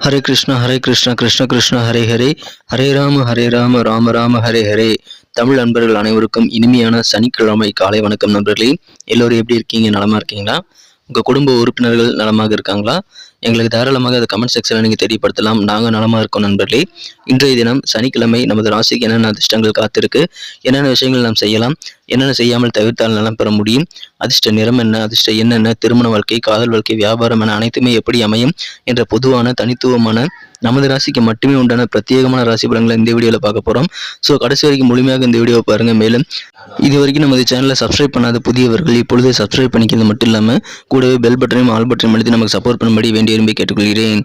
ஹரே கிருஷ்ணா கிருஷ்ண கிருஷ்ண ஹரே ஹரே, ஹரே ராம ராம ராம ஹரே ஹரே. தமிழ் நண்பர்கள் அனைவருக்கும் இனிமையான சனிக்கிழமை காலை வணக்கம் நண்பர்களே. எல்லோரும் எப்படி இருக்கீங்க? நலமா இருக்கீங்களா? உங்கள் குடும்ப உறுப்பினர்கள் நலமாக இருக்காங்களா? எங்களுக்கு தாராளமாக அதை கமெண்ட் செக்ஷனில் நீங்கள் தெரியப்படுத்தலாம். நாங்கள் நலமாக இருக்கோம் நண்பர்களே. இன்றைய தினம் சனிக்கிழமை நமது ராசிக்கு என்னென்ன அதிர்ஷ்டங்கள் காத்திருக்கு, என்னென்ன விஷயங்கள் நாம் செய்யலாம், என்னென்ன செய்யாமல் தவிர்த்தால் நலம் பெற முடியும், அதிர்ஷ்ட நிறம் என்ன, அதிர்ஷ்ட என்னென்ன, திருமண வாழ்க்கை, காதல் வாழ்க்கை, வியாபாரம் என அனைத்துமே எப்படி அமையும் என்ற பொதுவான தனித்துவமான நமது ராசிக்கு மட்டுமே உண்டான பிரத்யேகமான ராசி பலன்களை இந்த வீடியோவில் பார்க்க போகிறோம். ஸோ கடைசி வரைக்கும் முழுமையாக இந்த வீடியோவை பாருங்கள். மேலும் இது வரைக்கும் நமது சேனலை சப்ஸ்கிரைப் பண்ணாத புதியவர்கள் இப்பொழுதே சப்ஸ்கிரைப் பண்ணிக்கிறது மட்டும் இல்லாமல் கூடவே பெல் பட்டனையும் ஆல் பட்டனையும் அழுத்தி நமக்கு சப்போர்ட் பண்ணும்படி வேண்டி விரும்பி கேட்டுக்கொள்கிறேன்.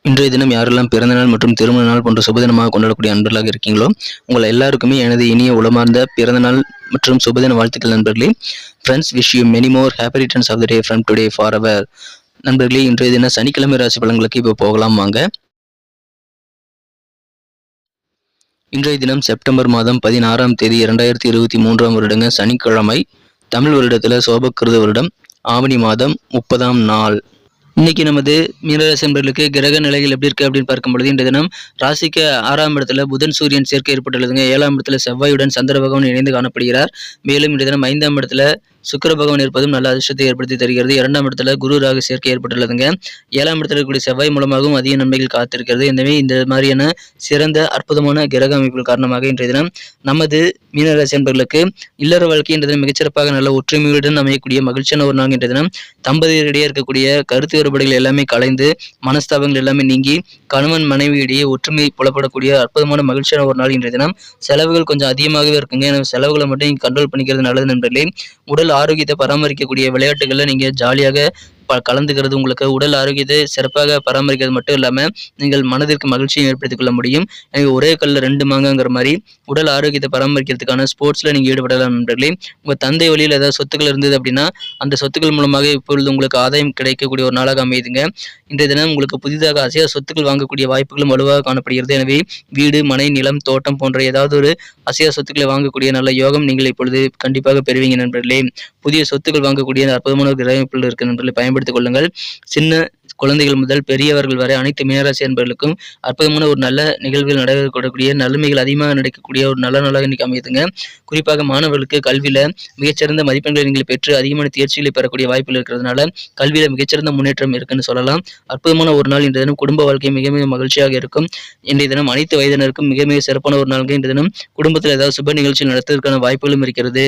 இன்றைய தினம் யாரெல்லாம் பிறந்தநாள் மற்றும் திருமண நாள் போன்ற சுபதினமாக கொண்டாடக்கூடிய நண்பர்களாக இருக்கீங்களோ உங்களை எல்லாருக்குமே எனது இனிய உளமார்ந்த பிறந்தநாள் மற்றும் சுபதின வாழ்த்துக்கள் நண்பர்களே. Friends, wish you many more happy returns of the day from today forever. நண்பர்களே, இன்றைய தினம் சனிக்கிழமை ராசி பலன்களுக்கு இப்போ போகலாம் வாங்க. இன்றைய தினம் செப்டம்பர் மாதம் 16ஆம் தேதி 2023 வருடங்க சனிக்கிழமை. தமிழ் வருடத்தில் சோபக்கிருத வருடம் ஆவணி மாதம் 30ஆம் நாள். இன்னைக்கு நமது மீனராசி நண்பர்களுக்கு கிரக நிலைகள் எப்படி இருக்கு அப்படின்னு பார்க்கும்பொழுது இன்றைய தினம் ராசிக்கு 6ஆம் இடத்துல புதன் சூரியன் சேர்க்கை ஏற்பட்டுள்ளதுங்க. 7ஆம் இடத்துல செவ்வாயுடன் சந்திர பகவான் இணைந்து காணப்படுகிறார். மேலும் இன்றைய தினம் 5ஆம் இடத்துல சுக்கிர பகவான் இருப்பதும் நல்ல அதிர்ஷ்டத்தை ஏற்படுத்தி தருகிறது. 2ஆம் இடத்துல குரு ராகு சேர்க்கை ஏற்பட்டுள்ளதுங்க. 7ஆம் இடத்துல இருக்கக்கூடிய செவ்வாய் மூலமாகவும் அதிக நன்மைகள் காத்திருக்கிறது. எனவே இந்த மாதிரியான சிறந்த அற்புதமான கிரக அமைப்புகள் காரணமாக இன்றைய தினம் நமது மீனராசி நண்பர்களுக்கு இல்லற வாழ்க்கை இன்றைய தினம் மிகச்சிறப்பாக நல்ல ஒற்றுமையுடன் அமையக்கூடிய மகிழ்ச்சியான ஒரு நாள். இன்றைய தினம் தம்பதியரிடையே இருக்கக்கூடிய கருத்து வேறுபாடுகள் எல்லாமே கலைந்து மனஸ்தாபங்கள் எல்லாமே நீங்கி கணவன் மனைவியிடையே ஒற்றுமை புலப்படக்கூடிய அற்புதமான மகிழ்ச்சியான ஒரு நாள். இன்றைய தினம் செலவுகள் கொஞ்சம் அதிகமாகவே இருக்குங்க. எனவே செலவுகளை மட்டும் நீங்க கண்ட்ரோல் பண்ணிக்கிறது நல்லது நண்பர்களே. உடல் ஆரோக்கியத்தை பராமரிக்கக்கூடிய விளையாட்டுகளில் நீங்க ஜாலியாக கலந்துக்கிறது உங்களுக்கு உடல் ஆரோக்கியத்தை சிறப்பாக பராமரிக்கிறது மட்டும் இல்லாமல் நீங்கள் மனதிற்கு மகிழ்ச்சியை ஏற்படுத்திக் கொள்ள முடியும். எனவே ஒரே கல்ல 2 மாங்காங்கிற மாதிரி உடல் ஆரோக்கியத்தை பராமரிக்கிறதுக்கான ஸ்போர்ட்ஸ்ல நீங்க ஈடுபடலாம் நண்பர்களே. உங்க தந்தை வழியில் ஏதாவது சொத்துக்கள் இருந்தது அப்படின்னா அந்த சொத்துக்கள் மூலமாக இப்பொழுது உங்களுக்கு ஆதாயம் கிடைக்கக்கூடிய ஒரு நாளாக அமையுதுங்க. இன்றைய தினம் உங்களுக்கு புதிதாக அசையா சொத்துக்கள் வாங்கக்கூடிய வாய்ப்புகளும் வலுவாக காணப்படுகிறது. எனவே வீடு, மனை, நிலம், தோட்டம் போன்ற ஏதாவது ஒரு அசையா சொத்துக்களை வாங்கக்கூடிய நல்ல யோகம் நீங்கள் இப்பொழுது கண்டிப்பாக பெறுவீங்க நண்பர்களே. புதிய சொத்துக்கள் வாங்கக்கூடிய அற்புதமான ஒரு கிரகங்கள் இருக்கு நண்பர்களை, பயன்படுத்திக் கொள்ளுங்கள். சின்ன குழந்தைகள் முதல் பெரியவர்கள் வரை அனைத்து மீனராசி என்பவர்களுக்கும் அற்புதமான ஒரு நல்ல நிகழ்வுகள் நடைபெறக்கூடிய நன்மைகள் அதிகமாக நடக்கக்கூடிய ஒரு நல்ல நாளாக இன்னைக்கு அமையுதுங்க. குறிப்பாக மாணவர்களுக்கு கல்வியில மிகச்சிறந்த மதிப்பெண்களை நீங்கள் பெற்று அதிகமான தேர்ச்சிகளை பெறக்கூடிய வாய்ப்புகள் இருக்கிறதுனால கல்வியில மிகச்சிறந்த முன்னேற்றம் இருக்குன்னு சொல்லலாம். அற்புதமான ஒரு நாள். இன்றைய தினம் குடும்ப வாழ்க்கை மிக மிக மகிழ்ச்சியாக இருக்கும். இன்றைய தினம் அனைத்து வயதினருக்கும் மிக மிக சிறப்பான ஒரு நாள். இன்றைய தினம் குடும்பத்தில் ஏதாவது சுப நிகழ்ச்சி நடத்துவதற்கான வாய்ப்புகளும் இருக்கிறது.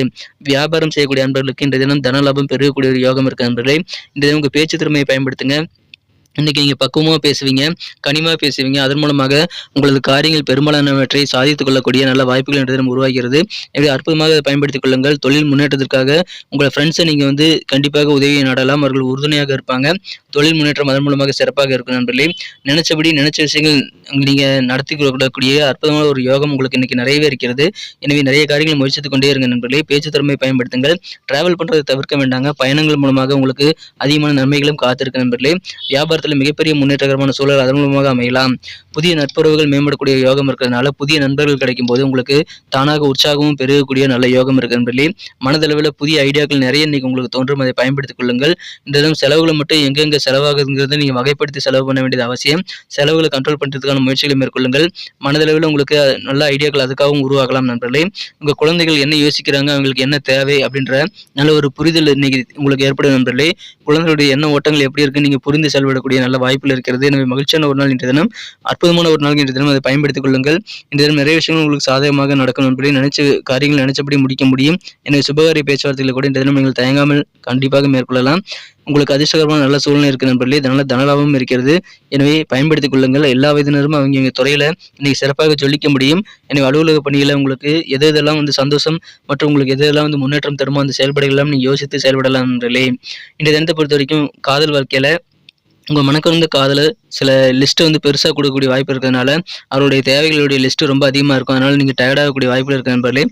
வியாபாரம் செய்யக்கூடிய அன்பர்களுக்கு இன்றைய தினம் தன லாபம் பெருகக்கூடிய ஒரு யோகம் இருக்கு நண்பர்களே. இன்றைய தினம் உங்க பேச்சு திறமையை பயன்படுத்துங்க. இன்னைக்கு நீங்கள் பக்குவமாக பேசுவீங்க, கனிமாக பேசுவீங்க. அதன் மூலமாக உங்களது காரியங்கள் பெரும்பாலானவற்றை சாதித்துக் கொள்ளக்கூடிய நல்ல வாய்ப்புகள் இன்றைய தினம் உருவாகிறது. எனவே அற்புதமாக அதை பயன்படுத்திக் கொள்ளுங்கள். தொழில் முன்னேற்றத்திற்காக உங்களை ஃப்ரெண்ட்ஸை நீங்கள் கண்டிப்பாக உதவியை நாடலாம். அவர்கள் உறுதுணையாக இருப்பாங்க. தொழில் முன்னேற்றம் அதன் மூலமாக சிறப்பாக இருக்கும் நண்பர்களே. நினைச்சபடி நினைச்ச விஷயங்கள் நீங்கள் நடத்தி கொள்ளக்கூடிய அற்புதமான ஒரு யோகம் உங்களுக்கு இன்னைக்கு நிறையவே இருக்கிறது. எனவே நிறைய காரியங்களை முயற்சித்துக் கொண்டே இருங்க நண்பர்களே. பேச்சு திறமையை பயன்படுத்துங்கள். டிராவல் பண்ணுறதை தவிர்க்க வேண்டாங்க. பயணங்கள் மூலமாக உங்களுக்கு அதிகமான நன்மைகளும் காத்திருக்கு நண்பர்களே. வியாபாரத்தில் மிகப்பெரிய முன்னேற்றகரமான சூழல் அதன் மூலமாக அமையலாம். புதிய நட்புறவுகள் மேம்படக்கூடிய யோகம் இருக்கிறதுனால புதிய நண்பர்கள் கிடைக்கும் போது உங்களுக்கு தானாக உற்சாகமும் பெருகக்கூடிய நல்ல யோகம் இருக்கு நண்பர்களே. மனதளவில் புதிய ஐடியாக்கள் நிறைய இன்னைக்கு உங்களுக்கு தோன்றும். அதை பயன்படுத்திக் கொள்ளுங்கள். இந்த தினம் செலவுகளை மட்டும் எங்கெங்க செலவாகுங்கிறத நீங்கள் வகைப்படுத்தி செலவு பண்ண வேண்டியது அவசியம். செலவுகளை கண்ட்ரோல் பண்ணுறதுக்கான முயற்சிகளை மேற்கொள்ளுங்கள். மனதளவில் உங்களுக்கு நல்ல ஐடியாக்கள் அதுக்காகவும் உருவாகலாம் நண்பர்களே. உங்கள் குழந்தைகள் என்ன யோசிக்கிறாங்க, அவங்களுக்கு என்ன தேவை அப்படின்ற நல்ல ஒரு புரிதல் இன்னைக்கு உங்களுக்கு ஏற்படும் நண்பர்களே. குழந்தைகளுடைய எண்ண ஓட்டங்கள் எப்படி இருக்குன்னு நீங்கள் புரிந்து செயல்படக்கூடிய நல்ல வாய்ப்புகள் இருக்கிறது. எனவே மகிழ்ச்சியான ஒரு நாள் இன்றைய தினம், அற்புதமான ஒரு நாள் இன்றைய தினம். அதை பயன்படுத்திக் கொள்ளுங்கள். இன்றைய தினம் நிறைய விஷயங்கள் உங்களுக்கு சாதகமாக நடக்கும் நண்பர்களே. நினைச்ச காரியங்கள் நினைச்சபடி முடிக்க முடியும். எனவே சுபகாரிய பேச்சுவார்த்தைகளை கூட இன்றைய தினம் நீங்கள் தயங்காமல் கண்டிப்பாக மேற்கொள்ளலாம். உங்களுக்கு அதிர்ஷ்டகரமான நல்ல சூழ்நிலை இருக்கு நண்பர்களே. நல்ல தனலாபமும் இருக்கிறது. எனவே பயன்படுத்திக் கொள்ளுங்கள். எல்லா வயதினரும் அவங்க துறையில இன்னைக்கு சிறப்பாக சொல்லிக்க முடியும். எனவே அலுவலக பணியில உங்களுக்கு எது எதெல்லாம் சந்தோஷம் மற்றும் உங்களுக்கு எது எதெல்லாம் முன்னேற்றம் தருமோ அந்த செயல்பாடுகள் எல்லாம் நீங்க யோசித்து செயல்படலாம் நண்பர்களே. இன்றைய தினத்தை பொறுத்த வரைக்கும் காதல் வாழ்க்கையில உங்கள் மனக்கருந்த காதலை சில லிஸ்ட்டை பெருசாக கொடுக்கக்கூடிய வாய்ப்பு இருக்கிறதுனால அவருடைய தேவைகளுடைய லிஸ்ட்டு ரொம்ப அதிகமாக இருக்கும். அதனால் நீங்கள் டயர்டாகக்கூடிய வாய்ப்புகள் இருக்க நண்பர்களே.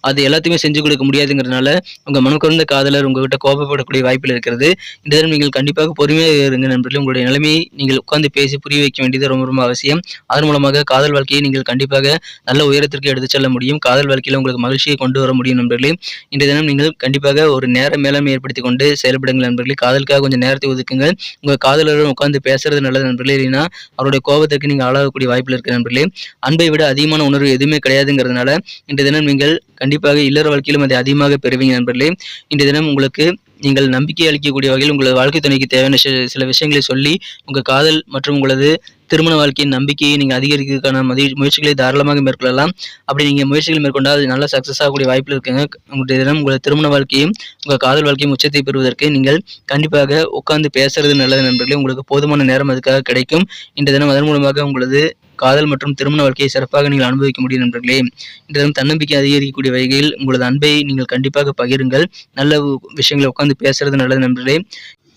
அது எல்லாத்தையுமே செஞ்சு கொடுக்க முடியாதுங்கிறதுனால உங்கள் மனக்கருந்த காதலர் உங்கள்கிட்ட கோபப்படக்கூடிய வாய்ப்புகள் இருக்கிறது. இந்த தினம் நீங்கள் கண்டிப்பாக பொறுமையாக இருங்க நண்பர்களே. உங்களுடைய நிலைமையை நீங்கள் உட்கார்ந்து பேசி புரிய வைக்க வேண்டியது ரொம்ப ரொம்ப அவசியம். அதன் மூலமாக காதல் வாழ்க்கையை நீங்கள் கண்டிப்பாக நல்ல உயரத்திற்கு எடுத்து செல்ல முடியும். காதல் வாழ்க்கையில் உங்களுக்கு மகிழ்ச்சியை கொண்டு வர முடியும் நண்பர்களே. இன்றைய தினம் நீங்கள் கண்டிப்பாக ஒரு நேர மேலாண்மை ஏற்படுத்தி கொண்டு செயல்படுங்கள் நண்பர்களே. காதலுக்காக கொஞ்சம் நேரத்தை ஒதுக்குங்கள். உங்கள் காதலரும் உட்கார்ந்து பேசுறது நல்லது நண்பர்களே. சொல்லலைன்னா அவருடைய கோபத்திற்கு நீங்கள் ஆளாகக்கூடிய வாய்ப்பில் இருக்கிற நண்பர்களே. அன்பை விட அதிகமான உணர்வு எதுவுமே கிடையாதுங்கிறதுனால இன்றைய தினம் நீங்கள் கண்டிப்பாக இல்லற வாழ்க்கையிலும் அதை அதிகமாக பெறுவீங்க நண்பர்களே. இன்றைய தினம் உங்களுக்கு நீங்கள் நம்பிக்கை அளிக்கக்கூடிய வகையில் உங்களது வாழ்க்கை துணைக்கு தேவையான சில விஷயங்களை சொல்லி உங்கள் காதல் மற்றும் உங்களது திருமண வாழ்க்கையின் நம்பிக்கையை நீங்கள் அதிகரிக்கிறதுக்கான முயற்சிகளை தாராளமாக மேற்கொள்ளலாம். அப்படி நீங்கள் முயற்சிகள் மேற்கொண்டால் அது நல்ல சக்ஸஸ் ஆகக்கூடிய வாய்ப்பில் இருக்குங்க. உங்களுடைய தினம் உங்களது திருமண வாழ்க்கையும் உங்கள் காதல் வாழ்க்கையும் உச்சத்தை பெறுவதற்கு நீங்கள் கண்டிப்பாக உட்கார்ந்து பேசுறது நல்லது நண்பர்களே. உங்களுக்கு போதுமான நேரம் அதுக்காக கிடைக்கும். இன்றைய தினம் அதன் மூலமாக உங்களது காதல் மற்றும் திருமண வாழ்க்கையை சிறப்பாக நீங்கள் அனுபவிக்க முடியும் நண்பர்களே. இன்றைய தினம் தன்னம்பிக்கை அதிகரிக்கக்கூடிய வகையில் உங்களது அன்பை நீங்கள் கண்டிப்பாக பகிருங்கள். நல்ல விஷயங்களை உட்கார்ந்து பேசுறது நல்லது நண்பர்களே.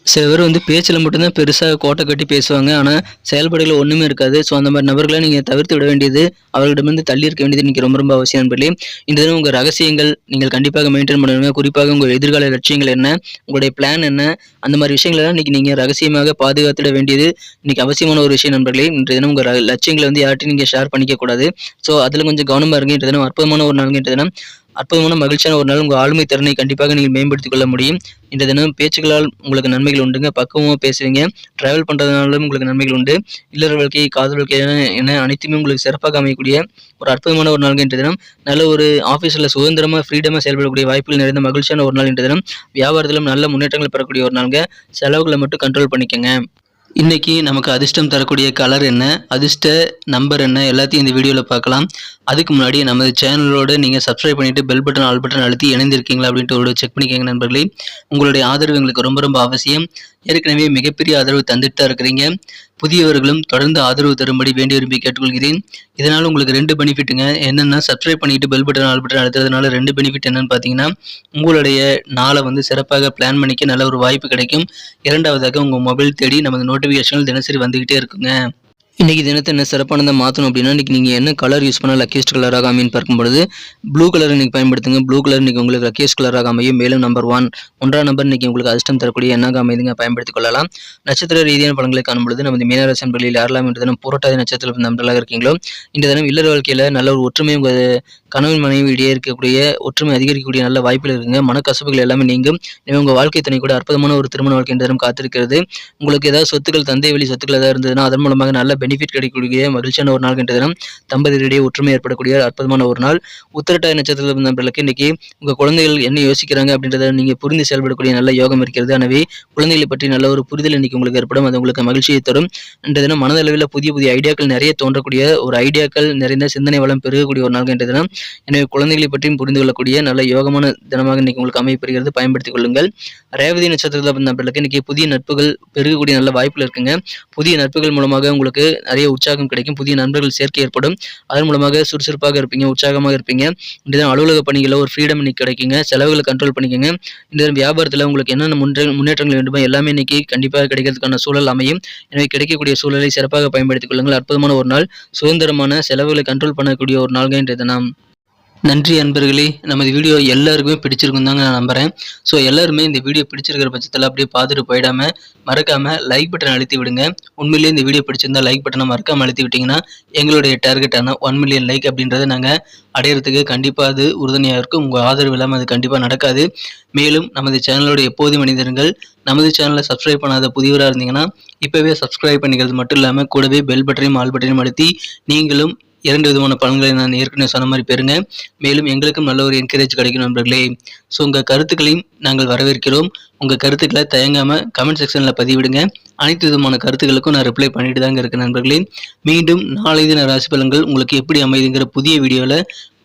சில பேர் பேச்சில் மட்டும்தான் பெருசாக கோட்டை கட்டி பேசுவாங்க, ஆனால் செயல்பாடுகள் ஒன்றுமே இருக்காது. ஸோ அந்த மாதிரி நபர்களை நீங்கள் தவிர்த்து விட வேண்டியது, அவர்களிடமிருந்து தள்ளி இருக்க வேண்டியது இன்றைக்கி ரொம்ப ரொம்ப அவசியம் நண்பர்களே. இந்த தினம் உங்கள் ரகசியங்கள் நீங்கள் கண்டிப்பாக மெயின்டைன் பண்ணுவீங்க. குறிப்பாக உங்கள் எதிர்கால லட்சியங்கள் என்ன, உங்களுடைய பிளான் என்ன, அந்த மாதிரி விஷயங்களெல்லாம் இன்றைக்கி நீங்கள் ரகசியமாக பாதுகாத்துட வேண்டியது இன்றைக்கி அவசியமான ஒரு விஷயம் நண்பர்களே. இன்றைய தினம் உங்கள் லட்சியங்களை யார்ட்டையும் நீங்கள் ஷேர் பண்ணிக்கக்கூடாது. ஸோ அதில் கொஞ்சம் கவனமாக இருங்க. இன்றைய தினம் அற்புதமான ஒரு நாளுங்க. இன்றைய தினம் அற்புதமான மகிழ்ச்சியான ஒரு நாள். உங்கள் ஆளுமை திறனை கண்டிப்பாக நீங்கள் மேம்படுத்திக் கொள்ள முடியும். இந்த தினம் பேச்சுக்களால் உங்களுக்கு நன்மைகள் உண்டுங்க. பக்குவமாக பேசுவீங்க. ட்ராவல் பண்ணுறதுனாலும் உங்களுக்கு நன்மைகள் உண்டு. இல்லற வாழ்க்கை, காதல் வாழ்க்கை என அனைத்துமே உங்களுக்கு சிறப்பாக அமையக்கூடிய ஒரு அற்புதமான ஒரு நாளுங்க இன்றைய தினம். நல்ல ஒரு ஆஃபீஸில் சுதந்திரமாக ஃப்ரீடமாக செயல்படக்கூடிய வாய்ப்புகள் நிறைந்த மகிழ்ச்சியான ஒரு நாள் இன்றைய தினம். வியாபாரத்திலும் நல்ல முன்னேற்றங்கள் பெறக்கூடிய ஒரு நாளுங்க. செலவுகளை மட்டும் கண்ட்ரோல் பண்ணிக்கங்க. இன்றைக்கி நமக்கு அதிர்ஷ்டம் தரக்கூடிய கலர் என்ன, அதிர்ஷ்ட நம்பர் என்ன, எல்லாத்தையும் இந்த வீடியோவில் பார்க்கலாம். அதுக்கு முன்னாடி நமது சேனலோடு நீங்கள் சப்ஸ்கிரைப் பண்ணிவிட்டு பெல் பட்டன் ஆல் பட்டன் அழுத்தி இணைந்திருக்கீங்களா அப்படின்ட்டு ஒரு செக் பண்ணிக்கோங்க நண்பர்களே. உங்களுடைய ஆதரவு எங்களுக்கு ரொம்ப ரொம்ப அவசியம். ஏற்கனவே மிகப்பெரிய ஆதரவு தந்துட்டு தான் இருக்கிறீங்க. புதியவர்களும் தொடர்ந்து ஆதரவு தரும்படி வேண்டி விரும்பி கேட்டுக்கொள்கிறேன். இதனால் உங்களுக்கு 2 பெனிஃபிட்டுங்க. என்னென்னா, சப்ஸ்கிரைப் பண்ணிட்டு பெல் பட்டன் ஆல் பட்டன் அழுத்துறதுனால 2 பெனிஃபிட் என்னென்னு பார்த்தீங்கன்னா, உங்களுடைய நாளை சிறப்பாக பிளான் பண்ணிக்க நல்ல ஒரு வாய்ப்பு கிடைக்கும். இரண்டாவதாக உங்கள் மொபைல் தேடி நமது நோட்டிஃபிகேஷன்கள் தினசரி வந்துக்கிட்டே இருக்குங்க. இன்றைக்கி தினத்தை என்ன சிறப்பானதை மாற்றணும் அப்படின்னா, இன்றைக்கி நீங்கள் என்ன கலர் யூஸ் பண்ணால் லக்கியஸ்ட் கலராக அமையும் பார்க்கும்பொழுது ப்ளூ கலர் இன்றைக்கி பயன்படுத்துங்க. ப்ளூ கலர் இன்றைக்கி உங்களுக்கு லக்கியஸ்ட் கலராக அமையும். மேலும் நம்பர் 1 1ஆம் நம்பர் இன்றைக்கி உங்களுக்கு அதிர்ஷ்டம் தரக்கூடிய எண்ணாக அமைதுங்க, பயன்படுத்திக் கொள்ளலாம். நட்சத்திர ரீதியான பலன்களை காணும்பொழுது நமது மீனராசி நண்பர்களில் யாரெல்லாம் இன்று தினம் புரட்டாதி நட்சத்திர நண்பர்களாக இருக்கீங்களோ, இந்த தினம் இல்லற வாழ்க்கையில் நல்ல ஒரு ஒற்றுமை, உங்கள் கணவன் மனைவி இடையே இருக்கக்கூடிய ஒற்றுமை அதிகரிக்கக்கூடிய நல்ல வாய்ப்பில் இருக்குங்க. மனக்கசப்புகள் எல்லாமே நீங்கும். எனவே உங்கள் வாழ்க்கை துணை கூட அற்புதமான ஒரு திருமண வாழ்க்கை இந்த தினம் காத்திருக்கிறது. உங்களுக்கு ஏதாவது சொத்துக்கள், தந்தை வழி சொத்துக்கள் ஏதாவது இருந்ததுன்னா அதன் மூலமாக நல்ல பெனிஃபிட் கிடைக்கக்கூடிய மகிழ்ச்சியான ஒரு நாள் என்ற தினம். தம்பதியரிடையே ஒற்றுமை ஏற்படக்கூடிய அற்புதமான ஒரு நாள். உத்திரட்டாதி நட்சத்திர நண்பர்களுக்கு இன்னைக்கு உங்கள் குழந்தைகள் என்ன யோசிக்கிறாங்க அப்படின்றத நீங்கள் புரிந்து செயல்படக்கூடிய நல்ல யோகம் இருக்கிறது. எனவே குழந்தைகளை பற்றி நல்ல ஒரு புரிதல் இன்னைக்கு உங்களுக்கு ஏற்படும். அது உங்களுக்கு மகிழ்ச்சியை தரும். இன்றைய தினம் மனதளவில் புதிய புதிய ஐடியாக்கள் நிறைய தோன்றக்கூடிய ஒரு ஐடியாக்கள் நிறைந்த சிந்தனை வளம் பெருகக்கூடிய ஒரு நாள் என்ற தினம். எனவே குழந்தைகளை பற்றியும் புரிந்து கொள்ளக்கூடிய நல்ல யோகமான தினமாக இன்னைக்கு உங்களுக்கு அமையப்படுகிறது. பயன்படுத்திக் கொள்ளுங்கள். ரேவதி நட்சத்திர நண்பர்களுக்கு இன்னைக்கு புதிய நட்புகள் பெருகக்கூடிய நல்ல வாய்ப்பில் இருக்குங்க. புதிய நட்புகள் மூலமாக உங்களுக்கு நிறைய உற்சாகம் கிடைக்கும். புதிய நண்பர்கள் சேர்க்கை ஏற்படும். அதன் மூலமாக சுறுசுறுப்பாக இருப்பீங்க, உற்சாகமாக இருப்பீங்க. இந்த அலுவலக பணிகளில் ஒரு ஃப்ரீடம் இன்னைக்கு கிடைக்குங்க. செலவுகளை கண்ட்ரோல் பண்ணிக்கோங்க. இந்த வியாபாரத்தில் உங்களுக்கு என்னென்ன முன்னேற்றங்கள் வேண்டுமோ எல்லாமே இன்னைக்கு கண்டிப்பாக கிடைக்கிறதுக்கான சூழல் அமையும். எனவே கிடைக்கக்கூடிய சூழலை சிறப்பாக பயன்படுத்திக் கொள்ளுங்கள். அற்புதமான ஒரு நாள். சுதந்திரமான செலவுகளை கண்ட்ரோல் பண்ணக்கூடிய ஒரு நாள்கள் இன்றைய தினம். நன்றி அன்பர்களே. நமது வீடியோ எல்லாருக்குமே பிடிச்சிருக்கும் தாங்க நான் நம்புகிறேன். ஸோ எல்லாருமே இந்த வீடியோ பிடிச்சிருக்கிற பட்சத்தில் அப்படியே பார்த்துட்டு போயிடாமல் மறக்காமல் லைக் பட்டன் அழுத்தி விடுங்க. உண்மையிலேயே இந்த வீடியோ பிடிச்சிருந்தா லைக் பட்டனை மறக்காமல் அழுத்தி விட்டிங்கன்னா எங்களுடைய டார்கெட்டான 1 மில்லியன் லைக் அப்படின்றத நாங்கள் அடையிறதுக்கு கண்டிப்பாக அது உறுதுணையாக இருக்கும். உங்கள் ஆதரவு இல்லாமல் அது கண்டிப்பாக நடக்காது. மேலும் நமது சேனலோட எப்போதும் மனிதர்கள் நமது சேனலை சப்ஸ்கிரைப் பண்ணாத புதியவராக இருந்தீங்கன்னா இப்போவே சப்ஸ்கிரைப் பண்ணிக்கிறது மட்டும் இல்லாமல் கூடவே பெல் பட்டனையும் ஆல் பட்டனையும் அழுத்தி நீங்களும் 2 விதமான பலன்களை நான் ஏற்கனவே சொன்ன மாதிரி பெறுங்க. மேலும் எங்களுக்கும் நல்ல ஒரு என்கரேஜ் கிடைக்கும் நண்பர்களே. ஸோ உங்கள் கருத்துக்களையும் நாங்கள் வரவேற்கிறோம். உங்கள் கருத்துக்களை தயங்காமல் கமெண்ட் செக்ஷனில் பதிவிடுங்க. அனைத்து விதமான கருத்துக்களுக்கும் நான் ரிப்ளை பண்ணிட்டு தாங்க இருக்கேன் நண்பர்களே. மீண்டும் நாளை தின ராசி பலன்கள் உங்களுக்கு எப்படி அமைதுங்கிற புதிய வீடியோவில்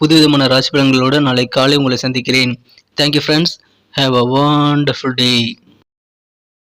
புது விதமான ராசி பலன்களோடு நாளை காலை உங்களை சந்திக்கிறேன். Thank you friends. Have a wonderful day.